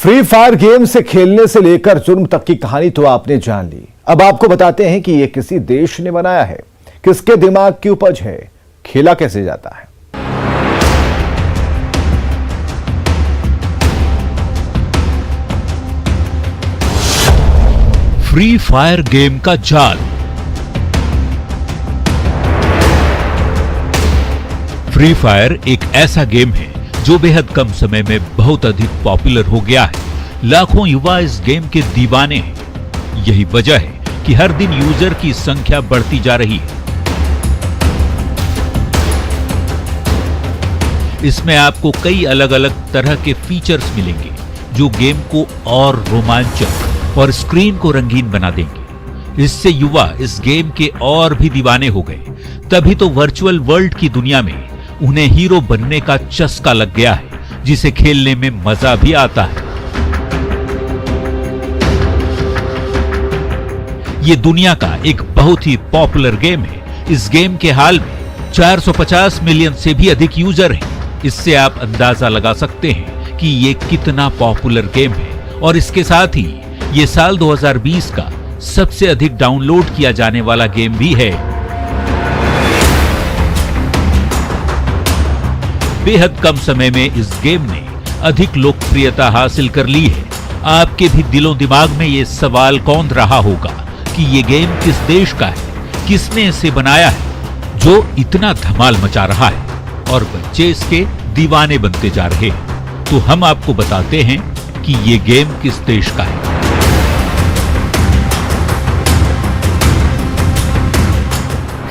Free fire game से खेलने से लेकर जुर्म तक की कहानी तो आपने जान ली। अब आपको बताते हैं कि यह किसी देश ने बनाया है, किसके दिमाग की उपज है, खेला कैसे जाता है। फ्री फायर गेम का जाल। फ्री फायर एक ऐसा गेम है जो बेहद कम समय में बहुत अधिक पॉपुलर हो गया है। लाखों युवा इस गेम के दीवाने हैं। यही वजह है कि हर दिन यूजर की संख्या बढ़ती जा रही है। इसमें आपको कई अलग अलग तरह के फीचर्स मिलेंगे जो गेम को और रोमांचक और स्क्रीन को रंगीन बना देंगे। इससे युवा इस गेम के और भी दीवाने हो गए। तभी तो वर्चुअल वर्ल्ड की दुनिया में उन्हें हीरो बनने का चस्का लग गया है, जिसे खेलने में मजा भी आता है। ये दुनिया का एक बहुत ही पॉपुलर गेम है। इस गेम के हाल में 450 मिलियन से भी अधिक यूजर हैं। इससे आप अंदाजा लगा सकते हैं कि ये कितना पॉपुलर गेम है। और इसके साथ ही ये साल 2020 का सबसे अधिक डाउनलोड किया जाने वाला गेम भी है। बेहद कम समय में इस गेम ने अधिक लोकप्रियता हासिल कर ली है। आपके भी दिलों दिमाग में ये सवाल कौंध रहा होगा कि ये गेम किस देश का है, किसने इसे बनाया है जो इतना धमाल मचा रहा है और बच्चे इसके दीवाने बनते जा रहे हैं। तो हम आपको बताते हैं कि ये गेम किस देश का है।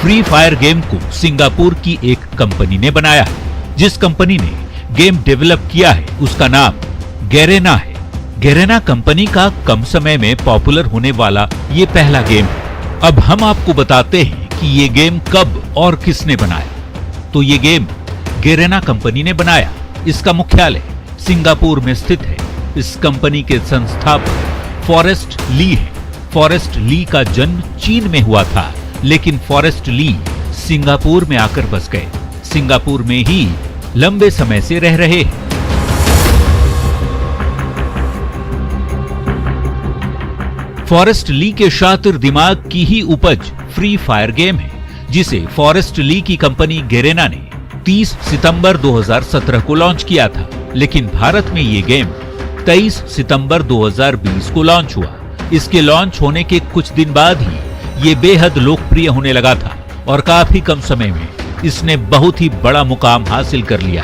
फ्री फायर गेम को सिंगापुर की एक कंपनी ने बनाया है। जिस कंपनी ने गेम डेवलप किया है उसका नाम गैरेना है। गैरेना कंपनी का कम समय में पॉपुलर होने वाला ये पहला गेम है। अब हम आपको बताते हैं कि ये गेम कब और किसने बनाया। तो ये गेम गैरेना कंपनी ने बनाया। इसका मुख्यालय सिंगापुर में स्थित है। इस कंपनी के संस्थापक फॉरेस्ट ली है। फॉरेस्ट ली का जन्म चीन में हुआ था, लेकिन फॉरेस्ट ली सिंगापुर में आकर बस गए। सिंगापुर में ही लंबे समय से रह रहे हैं। फॉरेस्ट ली के शातिर दिमाग की ही उपज फ्री फायर गेम है, जिसे फॉरेस्ट ली की कंपनी गैरेना ने 30 सितंबर 2017 को लॉन्च किया था। लेकिन भारत में ये गेम 23 सितंबर 2020 को लॉन्च हुआ। इसके लॉन्च होने के कुछ दिन बाद ही ये बेहद लोकप्रिय होने लगा था और काफी कम समय में इसने बहुत ही बड़ा मुकाम हासिल कर लिया।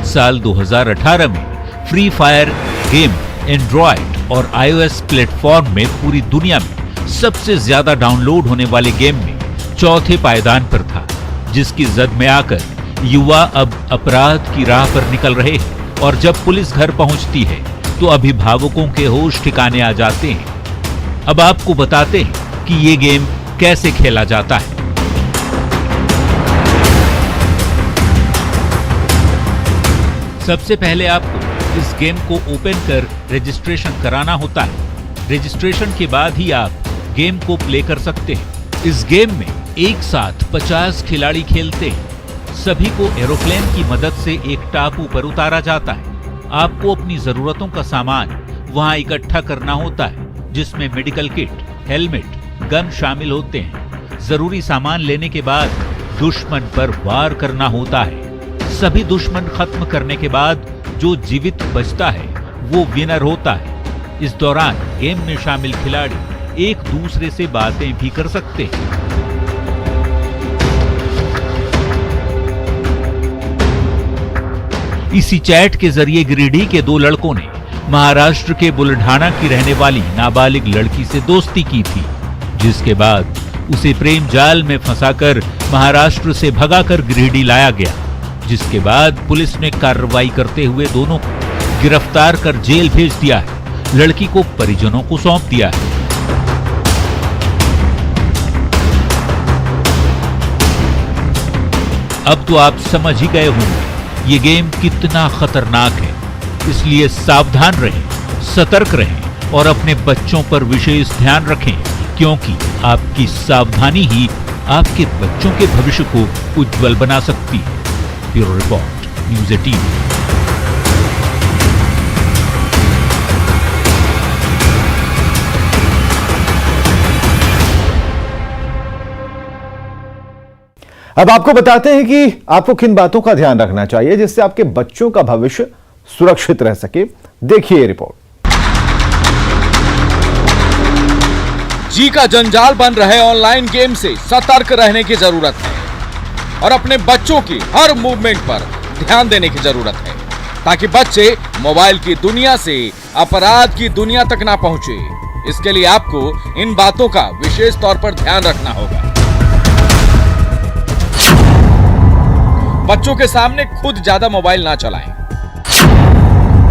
साल 2018 में फ्री फायर गेम एंड्रॉयड और iOS प्लेटफॉर्म में पूरी दुनिया में सबसे ज्यादा डाउनलोड होने वाले गेम में चौथे पायदान पर था, जिसकी जद में आकर युवा अब अपराध की राह पर निकल रहे हैं। और जब पुलिस घर पहुंचती है तो अभिभावकों के होश ठिकाने आ जाते हैं। अब आपको बताते हैं कि ये गेम कैसे खेला जाता है। सबसे पहले आपको इस गेम को ओपन कर रजिस्ट्रेशन कराना होता है। रजिस्ट्रेशन के बाद ही आप गेम को प्ले कर सकते हैं। इस गेम में एक साथ 50 खिलाड़ी खेलते हैं। सभी को एरोप्लेन की मदद से एक टापू पर उतारा जाता है। आपको अपनी जरूरतों का सामान वहां इकट्ठा करना होता है, जिसमें मेडिकल किट, हेलमेट, गन शामिल होते हैं। जरूरी सामान लेने के बाद दुश्मन पर वार करना होता है। सभी दुश्मन खत्म करने के बाद जो जीवित बचता है वो विनर होता है। इस दौरान गेम में शामिल खिलाड़ी एक दूसरे से बातें भी कर सकते हैं। इसी चैट के जरिए गिरिडीह के दो लड़कों ने महाराष्ट्र के बुलढाना की रहने वाली नाबालिग लड़की से दोस्ती की थी, जिसके बाद उसे प्रेम जाल में फंसाकर महाराष्ट्र से भगाकर गिरिडीह लाया गया। जिसके बाद पुलिस ने कार्रवाई करते हुए दोनों को गिरफ्तार कर जेल भेज दिया है। लड़की को परिजनों को सौंप दिया है। अब तो आप समझ ही गए होंगे ये गेम कितना खतरनाक है। इसलिए सावधान रहें, सतर्क रहें और अपने बच्चों पर विशेष ध्यान रखें, क्योंकि आपकी सावधानी ही आपके बच्चों के भविष्य को उज्जवल बना सकती है। Bureau report, news 18। अब आपको बताते हैं कि आपको किन बातों का ध्यान रखना चाहिए जिससे आपके बच्चों का भविष्य सुरक्षित रह सके। देखिए रिपोर्ट। जी का जंजाल बन रहे ऑनलाइन गेम से सतर्क रहने की जरूरत है और अपने बच्चों की हर मूवमेंट पर ध्यान देने की जरूरत है ताकि बच्चे मोबाइल की दुनिया से अपराध की दुनिया तक ना पहुंचे। इसके लिए आपको इन बातों का विशेष तौर पर ध्यान रखना होगा। बच्चों के सामने खुद ज्यादा मोबाइल ना चलाएं।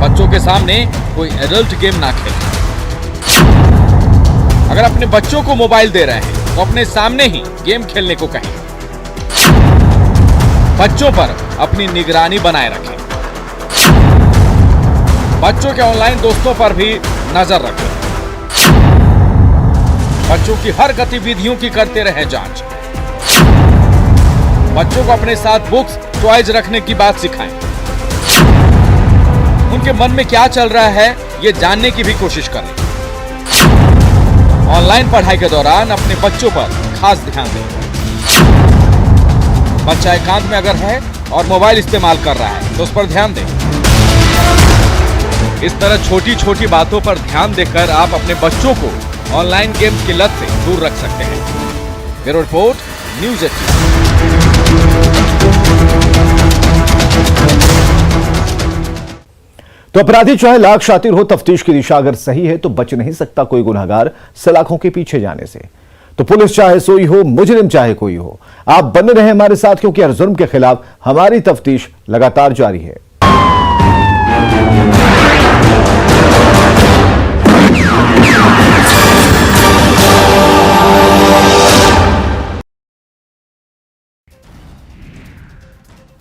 बच्चों के सामने कोई एडल्ट गेम ना खेलें। अगर अपने बच्चों को मोबाइल दे रहे हैं तो अपने सामने ही गेम खेलने को कहें। बच्चों पर अपनी निगरानी बनाए रखें। बच्चों के ऑनलाइन दोस्तों पर भी नजर रखें। बच्चों की हर गतिविधियों की करते रहें जांच। बच्चों को अपने साथ बुक्स, टॉयज रखने की बात सिखाएं। उनके मन में क्या चल रहा है ये जानने की भी कोशिश करें। ऑनलाइन पढ़ाई के दौरान अपने बच्चों पर खास ध्यान दें। बच्चा एकांत में अगर है और मोबाइल इस्तेमाल कर रहा है तो उस पर ध्यान दें। इस तरह छोटी छोटी बातों पर ध्यान देकर आप अपने बच्चों को ऑनलाइन गेम्स की लत से दूर रख सकते हैं। Bureau report, news 18। तो अपराधी चाहे लाख शातिर हो, तफ्तीश की दिशा अगर सही है तो बच नहीं सकता कोई गुनहगार सलाखों के पीछे जाने से। तो पुलिस चाहे सोई हो, मुजरिम चाहे कोई हो, आप बने रहे हमारे साथ क्योंकि हर जुर्म के खिलाफ हमारी तफ्तीश लगातार जारी है।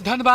धन्यवाद।